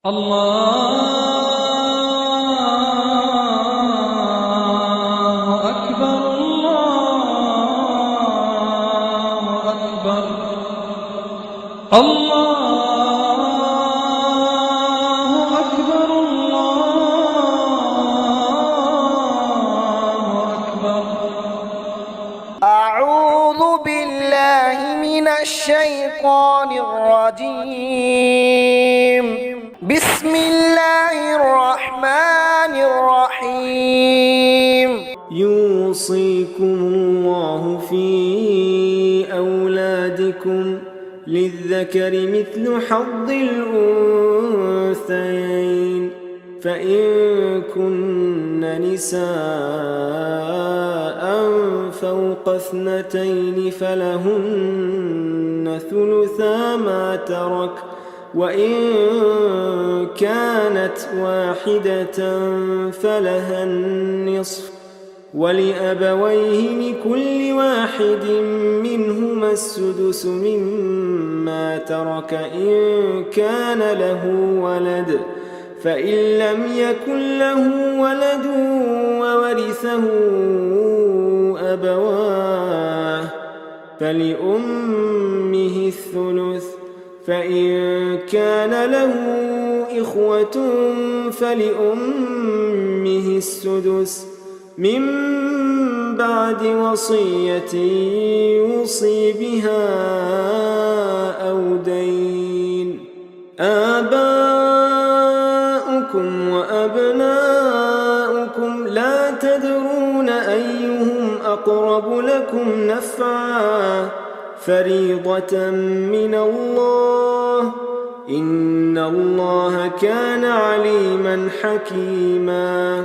الله أكبر الله أكبر الله أكبر الله أكبر. أعوذ بالله من الشيطان الرجيم. بسم الله الرحمن الرحيم. يوصيكم الله في أولادكم للذكر مثل حظ الأنثيين فإن كن نساء فوق اثنتين فلهن ثلثا ما ترك وإن كانت واحدة فلها النصف ولأبويه لكل واحد منهما السدس مما ترك إن كان له ولد فإن لم يكن له ولد وورثه أبواه فلأمه الثلث فإن كان له إخوة فلأمه السدس من بعد وصية يوصي بها أو دين. آباؤكم وأبناؤكم لا تدرون أيهم أقرب لكم نفعا فريضة من الله إن الله كان عليما حكيما.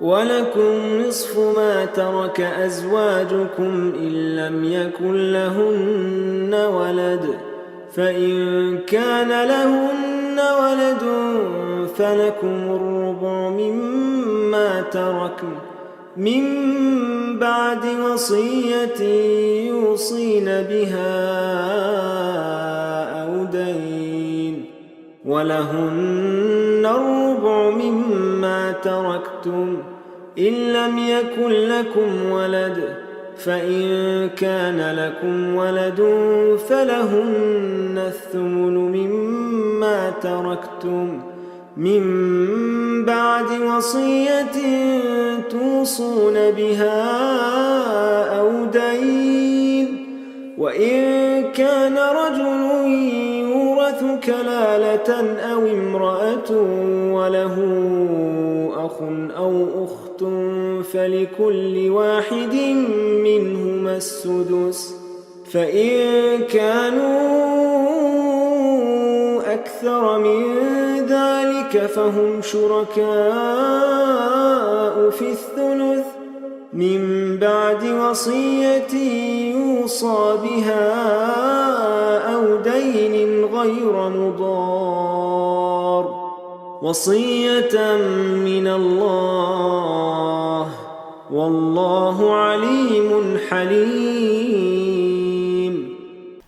ولكم نصف ما ترك أزواجكم إن لم يكن لهن ولد فإن كان لهن ولد فلكم الربع مما تركن من بعد وصية يوصين بها أو دين ولهن الربع مما تركتم إن لم يكن لكم ولد فإن كان لكم ولد فلهن الثمن مما تركتم من بعد وصية توصون بها أو دين وإن كان رجل يورث كلالة أو امرأة وله أخ أو أخت فلكل واحد منهما السدس فإن كانوا أكثر من ذلك فهم شركاء في الثلث من بعد وصية يوصى بها أو دين غير مضار وصية من الله والله عليم حليم.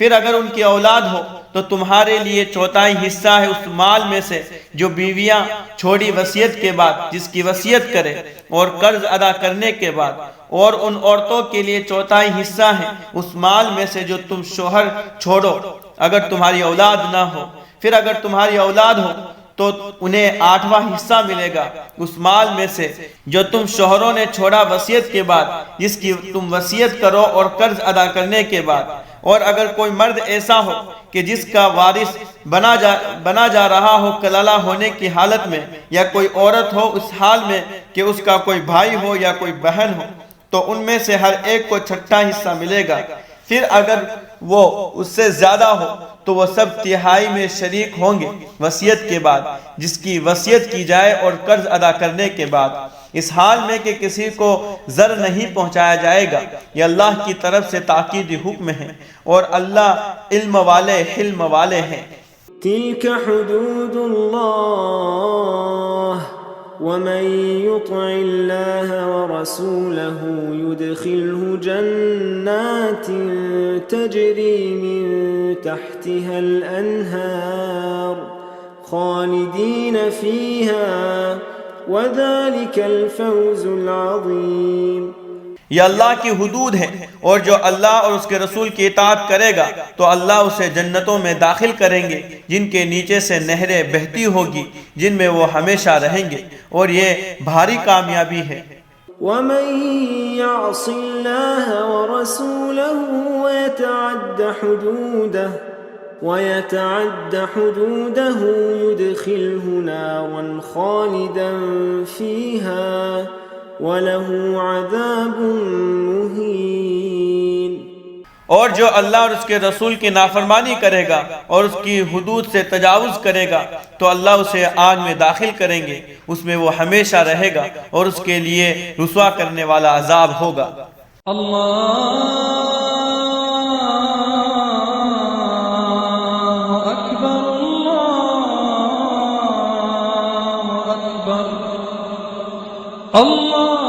پھر اگر ان کی اولاد ہو تو تمہارے لیے چوتھائی حصہ ہے اس مال میں سے جو بیویاں چھوڑی وصیت کے بعد جس کی وصیت کرے اور قرض ادا کرنے کے بعد، اور ان عورتوں کے لیے چوتھائی حصہ ہے اس مال میں سے جو تم شوہر چھوڑو اگر تمہاری اولاد نہ ہو۔ پھر اگر تمہاری اولاد ہو تو انہیں 8واں حصہ ملے گا اس مال میں سے جو تم شوہروں نے چھوڑا وصیت کے بعد جس کی تم وصیت کرو اور قرض ادا کرنے کے بعد۔ اور اگر کوئی مرد ایسا ہو کہ جس کا وارث بنا جا رہا ہو کلالہ ہونے کی حالت میں، یا کوئی عورت ہو اس حال میں کہ اس کا کوئی بھائی ہو یا کوئی بہن ہو، تو ان میں سے ہر ایک کو چھٹا حصہ ملے گا۔ پھر اگر وہ اس سے زیادہ ہو تو وہ سب تہائی میں شریک ہوں گے وصیت کے بعد جس کی وصیت کی جائے اور قرض ادا کرنے کے بعد، اس حال میں کہ کسی کو ضرر نہیں پہنچایا جائے گا۔ یہ اللہ کی طرف سے تاکیدی حکم ہے اور اللہ علم والے حلم والے ہیں۔ تلك حدود الله ومن يطع الله ورسوله يدخله جنات تجري من تحتها الأنهار خالدين فيها وذلك الفوز العظيم۔ یہ اللہ کی حدود ہے، اور جو اللہ اور اس کے رسول کی اطاعت کرے گا تو اللہ اسے جنتوں میں داخل کریں گے جن کے نیچے سے نہریں بہتی ہوگی، جن میں وہ ہمیشہ رہیں گے، اور یہ بھاری کامیابی ہے۔ ومن يعص الله ورسوله ويتعد حدوده يدخله نارا خالدا فيها وَلَهُ عَذَابٌ مُهِينٌ۔ اور جو اللہ اور اس کے رسول کی نافرمانی کرے گا اور اس کی حدود سے تجاوز کرے گا تو اللہ اسے آگ میں داخل کریں گے، اس میں وہ ہمیشہ رہے گا اور اس کے لیے رسوا کرنے والا عذاب ہوگا۔ اللہ اکبر اللہ اکبر اللہ